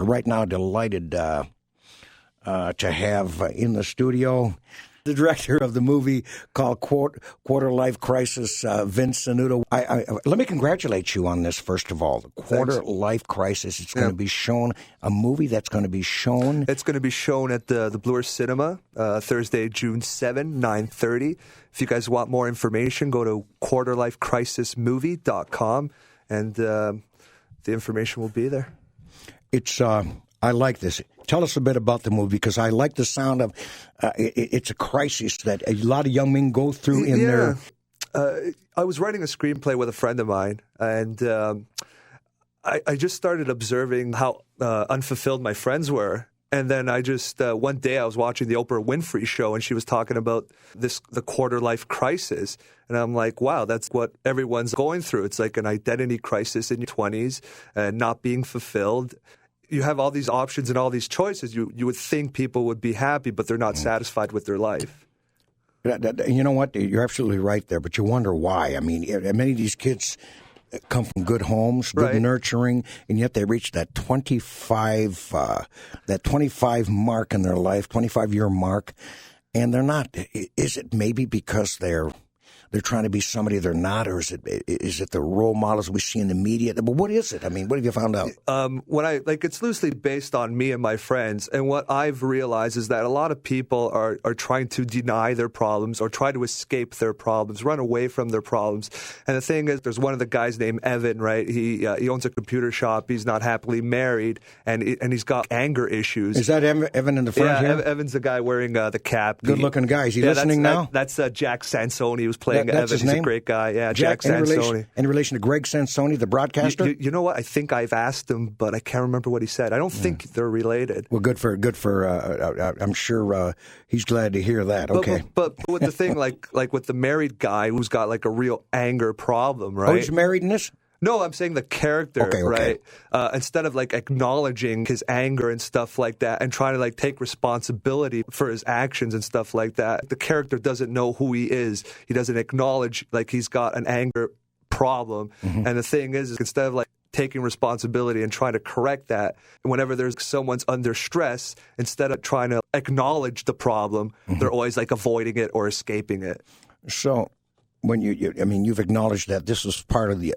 right now delighted to have in the studio the director of the movie called Quarter Life Crisis, Vince Sannuto. Let me congratulate you on this, first of all. The Quarter Life Crisis. It's going to be shown, a movie that's going to be shown. It's going to be shown at the Bloor Cinema Thursday, June 7, 9:30. If you guys want more information, go to quarterlifecrisismovie.com, and the information will be there. It's I like this. Tell us a bit about the movie, because I like the sound of it's a crisis that a lot of young men go through in their... I was writing a screenplay with a friend of mine, and I just started observing how unfulfilled my friends were. And then I just, one day I was watching the Oprah Winfrey show, and she was talking about the quarter life crisis. And I'm like, wow, that's what everyone's going through. It's like an identity crisis in your 20s, not being fulfilled. You have all these options and all these choices. You would think people would be happy, but they're not satisfied with their life. You know what? You're absolutely right there, but you wonder why. I mean, many of these kids come from good homes, good nurturing, and yet they reach that 25 mark in their life, 25-year mark, and they're not. Is it maybe because they're trying to be somebody they're not, or is it the role models we see in the media? But what is it? I mean, what have you found out? It's loosely based on me and my friends, and what I've realized is that a lot of people are trying to deny their problems or try to escape their problems, run away from their problems. And the thing is, there's one of the guys named Evan, right? He owns a computer shop. He's not happily married, and he's got anger issues. Is that Evan in the front here? Yeah, Evan's the guy wearing the cap. Good-looking guy. Is he listening now? That's Jack Sansoni, who's playing Evan. His name? He's a great guy. Yeah, Jack Sansoni. In relation to Greg Sansoni, the broadcaster? You know what? I think I've asked him, but I can't remember what he said. I don't think they're related. Well, good for. I'm sure he's glad to hear that. Okay. But with the thing, like with the married guy who's got like a real anger problem, right? Oh, he's married in this? No, I'm saying the character, right? Instead of like acknowledging his anger and stuff like that and trying to like take responsibility for his actions and stuff like that, the character doesn't know who he is. He doesn't acknowledge like he's got an anger problem. Mm-hmm. And the thing is instead of like taking responsibility and trying to correct that, and whenever there's someone's under stress, instead of trying to acknowledge the problem, they're always like avoiding it or escaping it. So... When you've acknowledged that this was part of the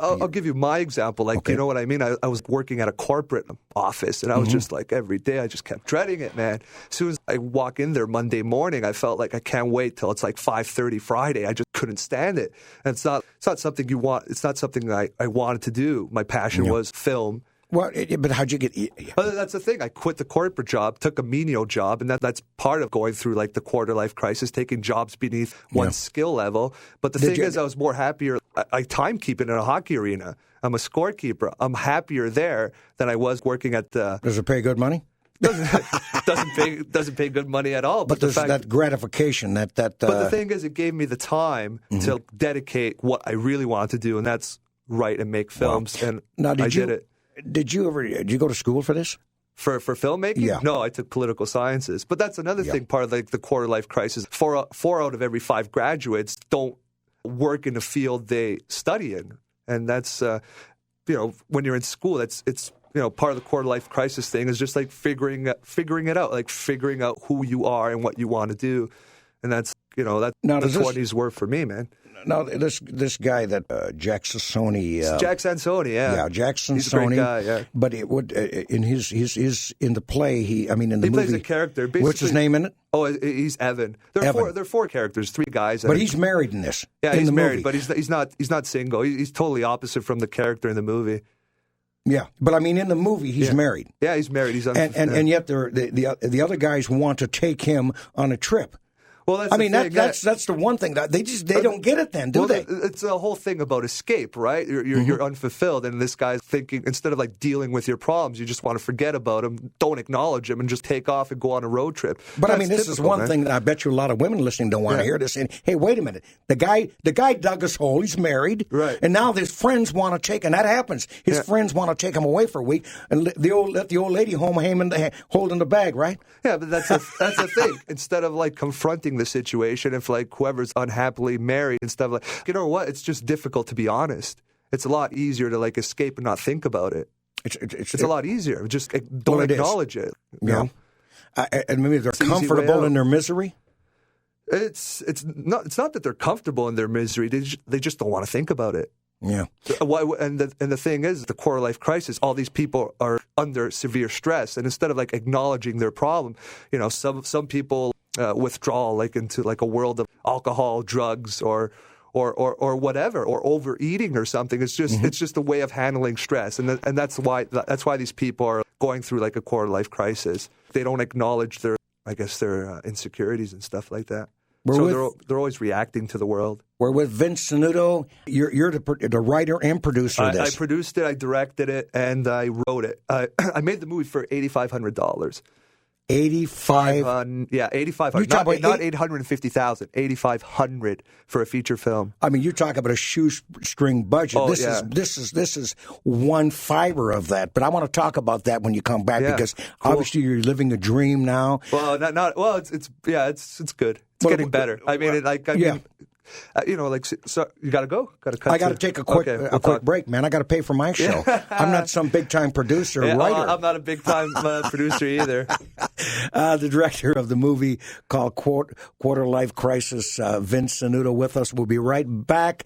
I'll give you my example. Like, you know what I mean? I was working at a corporate office, and I was just like, every day I just kept dreading it, man. As soon as I walk in there Monday morning, I felt like I can't wait till it's like 5:30 Friday. I just couldn't stand it. And it's not something you want. It's not something I wanted to do. My passion was film. Well, but how'd you get... That's the thing. I quit the corporate job, took a menial job, and that's part of going through like the quarter life crisis, taking jobs beneath one's skill level. But the thing is, I was more happier. I timekeeping in a hockey arena. I'm a scorekeeper. I'm happier there than I was working at the... Does it pay good money? doesn't pay good money at all. But there's that gratification that. But the thing is, it gave me the time to dedicate what I really wanted to do, and that's write and make films. And I did it. Did you go to school for this? For filmmaking? Yeah. No, I took political sciences. But that's another thing, part of like the quarter life crisis. Four out of every 5 graduates don't work in the field they study in. And that's, when you're in school, it's part of the quarter life crisis thing is just like figuring it out, like figuring out who you are and what you want to do. And that's, that's what 20s were for me, man. Now, this guy that Jack Sansoni... Jack Sansoni, yeah. Yeah, Jack Sansoni. He's a great guy, yeah. But it would in his in the play, in the movie... He plays a character. Basically, what's his name in it? Oh, he's Evan. There are 4 characters, 3 guys. But he's married in this. Yeah, he's married, but he's not single. He's totally opposite from the character in the movie. Yeah, but I mean, in the movie, he's married. Yeah, he's married. He's and yet the other guys want to take him on a trip. Well, that's the one thing that they don't get it then, do they? It's a whole thing about escape, right? You're unfulfilled, and this guy's thinking instead of like dealing with your problems, you just want to forget about them, don't acknowledge them, and just take off and go on a road trip. But that's this is one thing that I bet you a lot of women listening don't want to hear this. And hey, wait a minute, the guy dug his hole. He's married, right? And now his friends want to take, and that happens. His friends want to take him away for a week and let the old lady home holding the bag, right? Yeah, but that's the thing. Instead of like confronting the situation, if like whoever's unhappily married and stuff, like, you know what, it's just difficult to be honest. It's a lot easier to like escape and not think about it. It's a lot easier. Just don't acknowledge it. You know? And maybe they're comfortable in their misery. It's not that they're comfortable in their misery. They just don't want to think about it. Yeah. And the thing is, the quarter life crisis, all these people are under severe stress, and instead of like acknowledging their problem, you know, some people withdraw like into like a world of alcohol, drugs, or whatever, or overeating or something. It's just a way of handling stress, and that's why these people are going through like a quarter life crisis. They don't acknowledge their insecurities and stuff like that. They're always reacting to the world. We're with Vince Sannuto. You're the writer and producer of this. I produced it, I directed it, and I wrote it. I made the movie for $8,500. 85. Yeah, 8,500. Not 850,000. 8,500 for a feature film. I mean, you talk about a shoestring budget. Oh, this is one fiber of that. But I want to talk about that when you come back because obviously you're living a dream now. Well, it's good. It's getting better. I mean, so you got to go? I got to take a quick break, man. I got to pay for my show. I'm not some big-time producer or writer. I'm not a big-time producer either. The director of the movie called Quarter Life Crisis, Vince Sannuto, with us. We'll be right back.